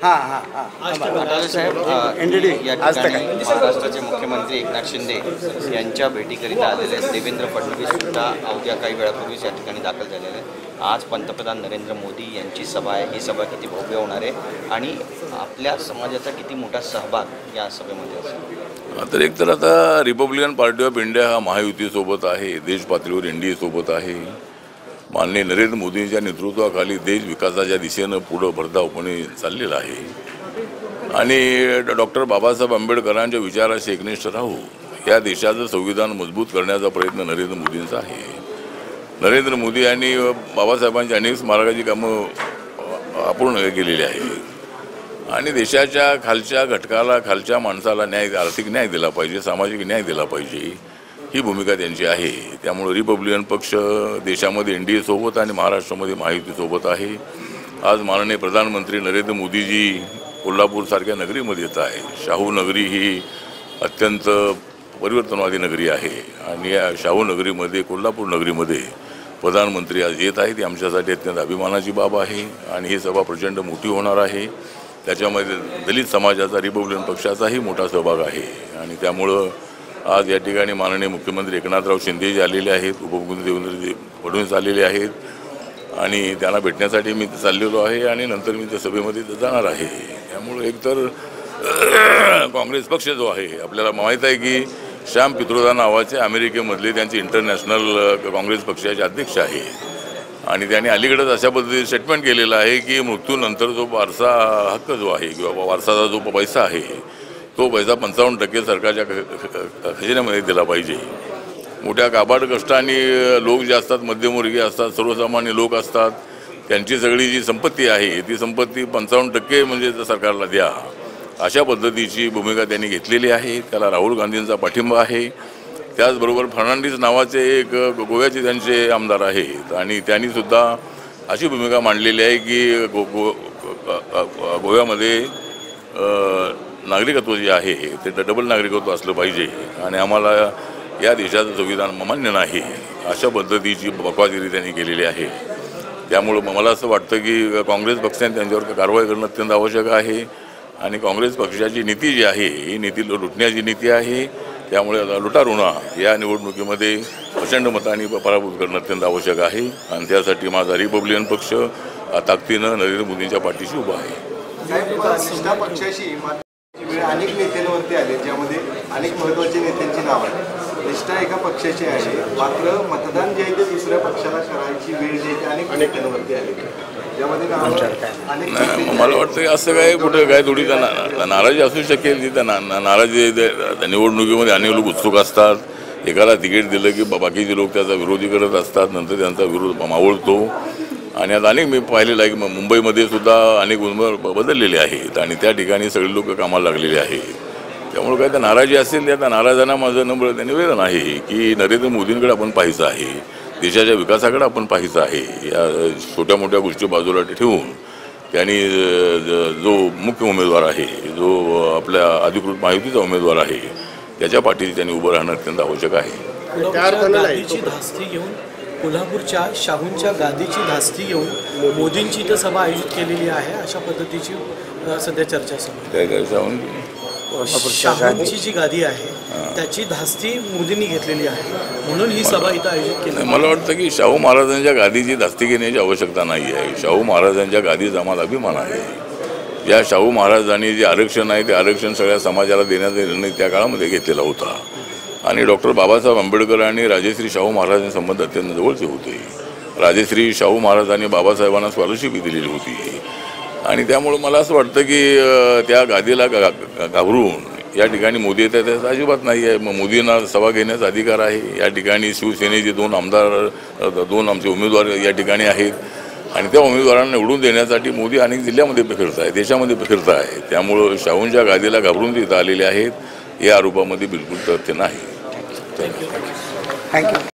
हां हां हां साहेब NDD या आज तक ठिकाणी महाराष्ट्राचे मुख्यमंत्री एकनाथ शिंदे यांच्या भेटीकरिता आलेले आहेत. देवेंद्र फडणवीस सुद्धा अवघ्या काही वेळापूर्वीच या ठिकाणी दाखल झालेले आहेत. आज पंतप्रधान नरेंद्र मोदी यांची सभा आहे. ही सभा किती भव्य होणार आहे आणि आपल्या समाजाचा किती मोठा सहभाग या सभेमध्ये असेल? तर एक तर आता रिपब्लिकन पार्टी ऑफ इंडिया हा महायुतीसोबत आहे, देश पातळीवर NDA सोबत आहे. माननीय नरेंद्र मोदींच्या नेतृत्वाखाली देश विकासाच्या दिशेनं पुढं भरधावपणे चाललेला आहे आणि डॉक्टर बाबासाहेब आंबेडकरांच्या विचाराशी एकनिष्ठ राहू या देशाचं संविधान मजबूत करण्याचा प्रयत्न नरेंद्र मोदींचा आहे. नरेंद्र मोदी यांनी बाबासाहेबांची अनेक स्मारकाची कामं अपूर्ण केलेली आहे आणि देशाच्या खालच्या घटकाला, खालच्या माणसाला आर्थिक न्याय दिला पाहिजे, सामाजिक न्याय दिला पाहिजे, ही भूमिका त्यांची आहे. त्यामुळे रिपब्लिकन पक्ष देशामध्ये NDA सोबत आणि महाराष्ट्रामध्ये महायुतीसोबत आहे. आज माननीय प्रधानमंत्री नरेंद्र मोदीजी कोल्हापूरसारख्या नगरीमध्ये येत आहे. शाहू नगरी ही अत्यंत परिवर्तनवादी नगरी आहे आणि या शाहू नगरीमध्ये, कोल्हापूर नगरीमध्ये प्रधानमंत्री आज येत आहेत. ही आमच्यासाठी अत्यंत अभिमानाची बाब आहे आणि ही सभा प्रचंड मोठी होणार आहे. त्याच्यामध्ये दलित समाजाचा, रिपब्लिकन पक्षाचाही मोठा सहभाग आहे आणि त्यामुळं आज या ठिकाणी माननीय मुख्यमंत्री एकनाथराव शिंदेजी आलेले आहेत, उपमुख्यमंत्री देवेंद्र फडणवीस आलेले आहेत आणि त्यांना भेटण्यासाठी मी चाललेलो आहे आणि नंतर मी त्या सभेमध्ये जाणार आहे. त्यामुळे एकतर काँग्रेस पक्ष जो आहे, आपल्याला माहीत आहे की श्याम पित्रोदा नावाचे अमेरिकेमधले त्यांचे इंटरनॅशनल काँग्रेस पक्षाचे अध्यक्ष आहे आणि त्यांनी अलीकडेच अशा पद्धतीने स्टेटमेंट केलेलं आहे की मृत्यूनंतर जो वारसा हक्क जो आहे किंवा वारसाचा जो पैसा आहे तो पैसा 55% सरकारच्या खजिन्यामध्ये दिला पाहिजे. मोठ्या काबाड कष्टाने लोक जे असतात, मध्यमवर्गीय असतात, सर्वसामान्य लोक असतात, त्यांची सगळी जी संपत्ती आहे ती संपत्ती 55% म्हणजे सरकारला द्या, अशा पद्धतीची भूमिका त्यांनी घेतलेली आहे. त्याला राहुल गांधींचा पाठिंबा आहे. त्याचबरोबर फर्नांडिस नावाचे एक गोव्याचे त्यांचे आमदार आहेत आणि त्यांनीसुद्धा अशी भूमिका मांडलेली आहे की गोव्यामध्ये नागरिकत्व जे आहे ते डबल नागरिकत्व असलं पाहिजे आणि आम्हाला या देशाचं संविधान मान्य नाही, अशा पद्धतीची बकवासगिरी त्यांनी केलेली आहे. त्यामुळं मला असं वाटतं की काँग्रेस पक्षाने त्यांच्यावर कारवाई करणं अत्यंत आवश्यक आहे आणि काँग्रेस पक्षाची नीती जी आहे ही नीती लुटण्याची नीती आहे. त्यामुळे लुटारुणा या निवडणुकीमध्ये प्रचंड मतांनी पराभूत करणं अत्यंत आवश्यक आहे आणि त्यासाठी माझा रिपब्लिकन पक्ष ताकदीनं नरेंद्र मोदींच्या पाठीशी उभा आहे. अनेक नेत्यांवरती आले, ज्यामध्ये अनेक महत्त्वाच्या नेत्यांची नाव आहे. निष्ठा एका पक्षाची आहे, मात्र मतदान जे आहे ते दुसऱ्या पक्षाला करायची वेळ जी आहे अनेक नेत्यांवरती आली. ज्यामध्ये मला वाटतं की असं काय कुठं काय थोडी नाराजी असू शकेल. ती नाराजी निवडणुकीमध्ये अनेक लोक उत्सुक असतात. एकाला तिकीट दिलं की बाकीचे लोक त्याचा विरोधी करत असतात, नंतर त्यांचा विरोध मावळतो आणि आता अनेक मी पाहिलेलं आहे की मुंबईमध्ये सुद्धा अनेक उमेदवार बदललेले आहेत आणि त्या ठिकाणी सगळे लोक कामाला लागलेले आहेत. त्यामुळे काय त्या नाराजी असेल, त्या नाराजांना माझं नम्र निवेदन आहे की नरेंद्र मोदींकडे आपण पाहायचं आहे, देशाच्या विकासाकडे आपण पाहायचं आहे. या छोट्या मोठ्या गोष्टी बाजूला ठेवून त्यांनी जो मुख्य उमेदवार आहे, जो आपल्या अधिकृत महायुतीचा उमेदवार आहे, त्याच्या पाठीशी त्यांनी उभं राहणं अत्यंत आवश्यक आहे. गादीची धास्ती घेऊन, कोल्हापूरच्या शाहूंच्या गादीची धास्ती घेऊन मोदींची इथं सभा आयोजित केलेली आहे, अशा पद्धतीची सध्या चर्चा सुरू आहे. शाहूंची जी गादी आहे त्याची धास्ती मोदींनी घेतलेली आहे, म्हणून ही सभा इथं आयोजित केली. मला वाटतं की शाहू महाराजांच्या गादीची धास्ती घेण्याची आवश्यकता नाही आहे. शाहू महाराजांच्या गादीचा आम्हाला अभिमान आहे. या शाहू महाराजांनी जे आरक्षण आहे ते आरक्षण सगळ्या समाजाला देण्याचा निर्णय त्या काळामध्ये घेतलेला होता आणि डॉक्टर बाबासाहेब आंबेडकर आणि राजेश्री शाहू महाराजांचे संबंध अत्यंत जवळचे होते. राजेश्री शाहू महाराजांनी बाबासाहेबांना स्कॉलरशिप दिलेली होती आणि त्यामुळं मला असं वाटतं की त्या गादीला घाबरून या ठिकाणी मोदी येतात त्याचा अजिबात नाही आहे. मोदींना सभा घेण्याचा अधिकार आहे. या ठिकाणी शिवसेनेचे 2 आमदार, 2 आमचे उमेदवार या ठिकाणी आहेत आणि त्या उमेदवारांना निवडून देण्यासाठी मोदी अनेक जिल्ह्यामध्ये फिरत आहे, देशामध्ये फिरत आहे. त्यामुळं शाहूंच्या गादीला घाबरून तिथं आलेले आहेत या आरोपामध्ये बिलकुल तथ्य नाही. थँक्यू.